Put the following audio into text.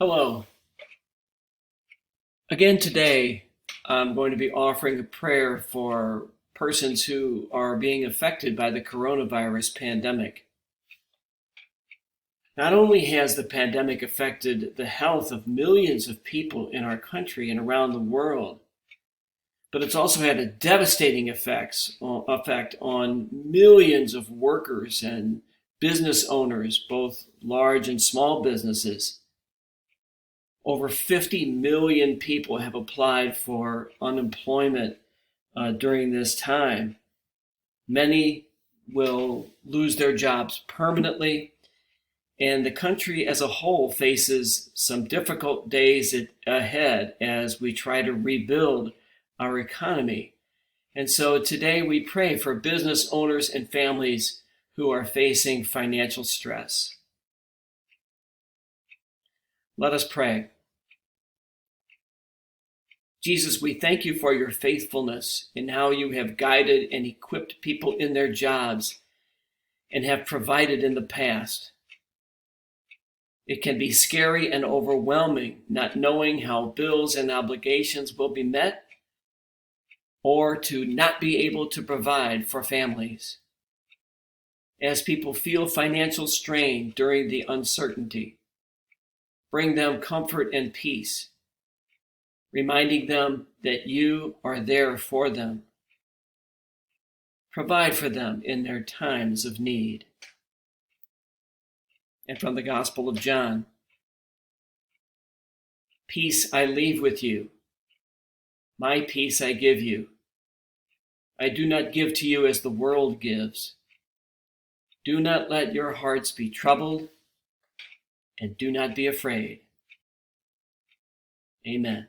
Hello. Again today, I'm going to be offering a prayer for persons who are being affected by the coronavirus pandemic. Not only has the pandemic affected the health of millions of people in our country and around the world, but it's also had a devastating effect on millions of workers and business owners, both large and small businesses. Over 50 million people have applied for unemployment during this time. Many will lose their jobs permanently, and the country as a whole faces some difficult days ahead as we try to rebuild our economy. And so today we pray for business owners and families who are facing financial stress. Let us pray. Jesus, we thank you for your faithfulness in how you have guided and equipped people in their jobs and have provided in the past. It can be scary and overwhelming not knowing how bills and obligations will be met or to not be able to provide for families. As people feel financial strain during the uncertainty, bring them comfort and peace, reminding them that you are there for them. Provide for them in their times of need. And from the Gospel of John, peace I leave with you. My peace I give you. I do not give to you as the world gives. Do not let your hearts be troubled, and do not be afraid. Amen.